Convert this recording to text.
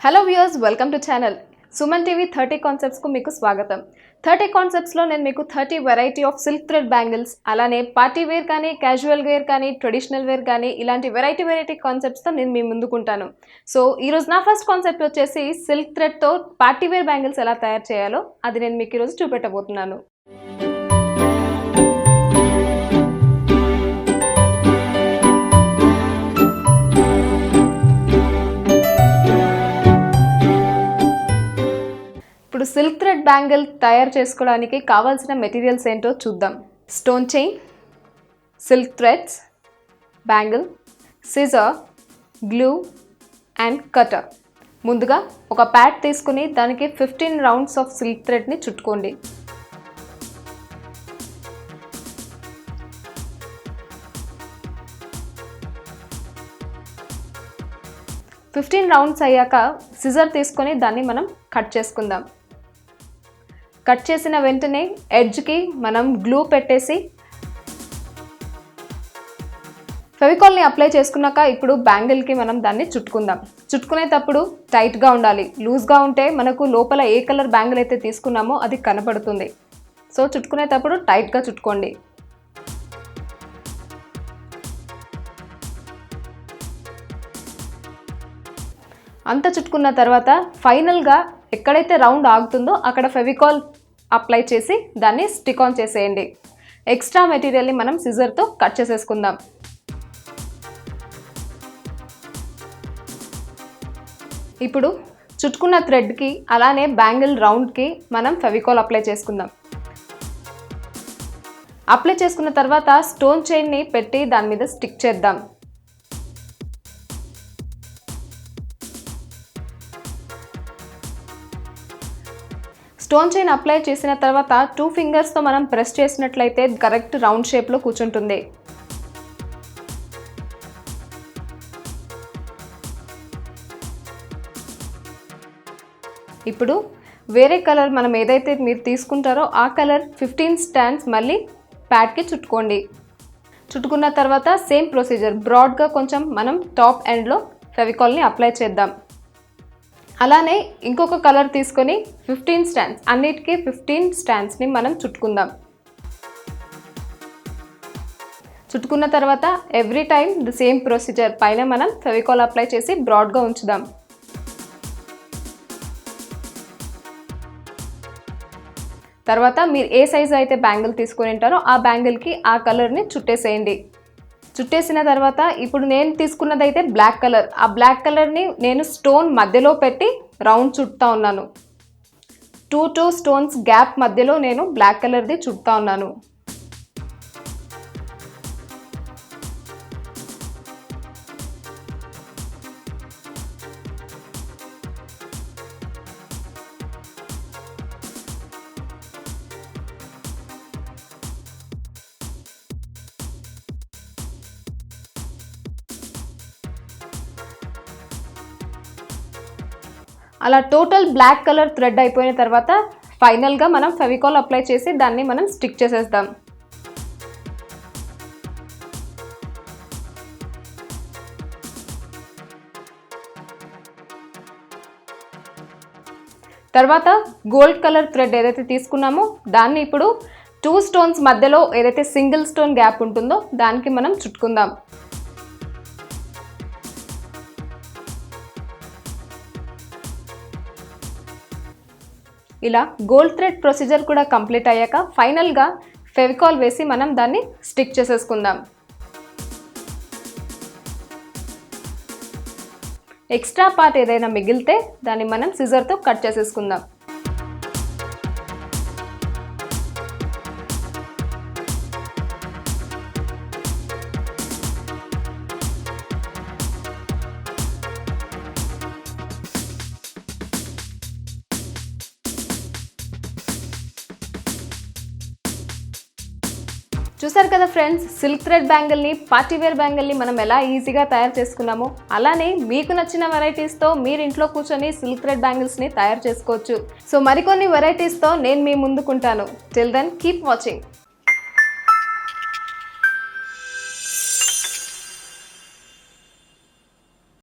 Hello viewers, welcome to channel Suman TV 30 concepts కు మీకు స్వాగతం. 30 కాన్సెప్ట్స్ లో నేను మీకు 30 variety of silk thread bangles, అలానే పార్టీ వేర్ కానీ, క్యాజువల్ వేర్ కానీ, ట్రెడిషనల్ వేర్ కానీ ఇలాంటి వెరైటీ కాన్సెప్ట్స్ తో నేను మీ ముందుకుంటాను. సో ఈ రోజు నా ఫస్ట్ కాన్సెప్ట్ వచ్చేసి సిల్క్ థ్రెడ్ తో పార్టీ వేర్ బ్యాంగిల్స్ ఎలా తయారు చేయాలో అది నేను మీకు ఈ రోజు చూపెట్టబోతున్నాను. ఇప్పుడు సిల్క్ థ్రెడ్ బ్యాంగిల్ తయారు చేసుకోవడానికి కావాల్సిన మెటీరియల్స్ ఏంటో చూద్దాం. Stone chain, silk threads, bangle, scissor, glue and cutter. ముందుగా ఒక ప్యాడ్ తీసుకుని దానికి 15 రౌండ్స్ ఆఫ్ సిల్క్ థ్రెడ్ని చుట్టుకోండి. రౌండ్స్ అయ్యాక సిజర్ తీసుకొని దాన్ని మనం కట్ చేసుకుందాం. కట్ చేసిన వెంటనే ఎడ్జ్కి మనం గ్లూ పెట్టేసి ఫెవికాల్ని అప్లై చేసుకున్నాక ఇప్పుడు బ్యాంగిల్కి మనం దాన్ని చుట్టుకుందాం. చుట్టుకునేటప్పుడు టైట్గా ఉండాలి. లూజ్గా ఉంటే మనకు లోపల ఏ కలర్ బ్యాంగిల్ అయితే తీసుకున్నామో అది కనపడుతుంది. సో చుట్టుకునేటప్పుడు టైట్గా చుట్టుకోండి. అంతా చుట్టుకున్న తర్వాత ఫైనల్గా ఎక్కడైతే రౌండ్ ఆగుతుందో అక్కడ ఫెవికాల్ అప్లై చేసి దాన్ని స్టిక్ ఆన్ చేసేయండి. ఎక్స్ట్రా మెటీరియల్ని మనం సిజర్తో కట్ చేసేసుకుందాం. ఇప్పుడు చుట్టుకున్న థ్రెడ్కి అలానే బ్యాంగిల్ రౌండ్కి మనం ఫెవికాల్ అప్లై చేసుకుందాం. అప్లై చేసుకున్న తర్వాత స్టోన్ చైన్ని పెట్టి దాని మీద స్టిక్ చేద్దాం. స్టోన్ చైన్ అప్లై చేసిన తర్వాత 2 ఫింగర్స్తో మనం ప్రెస్ చేసినట్లయితే కరెక్ట్ రౌండ్ షేప్లో కూర్చుంటుంది. ఇప్పుడు వేరే కలర్ మనం ఏదైతే మీరు తీసుకుంటారో ఆ కలర్ 15 స్టాండ్స్ మళ్ళీ ప్యాడ్కి చుట్టుకోండి. చుట్టుకున్న తర్వాత సేమ్ ప్రొసీజర్ బ్రాడ్గా కొంచెం మనం టాప్ ఎండ్లో ఫెవికాల్ని అప్లై చేద్దాం. అలానే ఇంకొక కలర్ తీసుకొని 15 స్టాండ్స్, అన్నిటికీ 15 స్టాండ్స్ని మనం చుట్టుకుందాం. చుట్టుకున్న తర్వాత every time the same procedure పైన మనం ఫెవికాల్ అప్లై చేసి బ్రాడ్గా ఉంచుదాం. తర్వాత మీరు ఏ సైజు అయితే బ్యాంగిల్ తీసుకొని ఉంటారో ఆ బ్యాంగిల్కి ఆ కలర్ని చుట్టేసేయండి. చుట్టేసిన తర్వాత ఇప్పుడు నేను తీసుకున్నదైతే బ్లాక్ కలర్. ఆ బ్లాక్ కలర్ని నేను స్టోన్ మధ్యలో పెట్టి రౌండ్ చుట్టుతా ఉన్నాను. 2 స్టోన్స్ గ్యాప్ మధ్యలో నేను బ్లాక్ కలర్ది చుట్టుతా ఉన్నాను. అలా టోటల్ బ్లాక్ కలర్ థ్రెడ్ అయిపోయిన తర్వాత ఫైనల్గా మనం ఫెవికాల్ అప్లై చేసి దాన్ని మనం స్టిక్ చేసేద్దాం. తర్వాత గోల్డ్ కలర్ థ్రెడ్ ఏదైతే తీసుకున్నామో దాన్ని ఇప్పుడు 2 స్టోన్స్ మధ్యలో ఏదైతే సింగిల్ స్టోన్ గ్యాప్ ఉంటుందో దానికి మనం చుట్టుకుందాం. ఇలా గోల్డ్ థ్రెడ్ ప్రొసీజర్ కూడా కంప్లీట్ అయ్యాక ఫైనల్గా ఫెవికాల్ వేసి మనం దాన్ని స్టిక్ చేసేసుకుందాం. ఎక్స్ట్రా పార్ట్ ఏదైనా మిగిలితే దాన్ని మనం సిజర్తో కట్ చేసేసుకుందాం. చూసారు కదా ఫ్రెండ్స్, సిల్క్ థ్రెడ్ బ్యాంగిల్ని, పార్టీ వేర్ బ్యాంగిల్ని మనం ఎలా ఈజీగా తయారు చేసుకున్నామో అలానే మీకు నచ్చిన వెరైటీస్తో మీరు ఇంట్లో కూర్చొని సిల్క్ థ్రెడ్ బ్యాంగిల్స్ని తయారు చేసుకోవచ్చు. సో మరికొన్ని వెరైటీస్తో నేను మీ ముందుకుంటాను. Till then keep watching.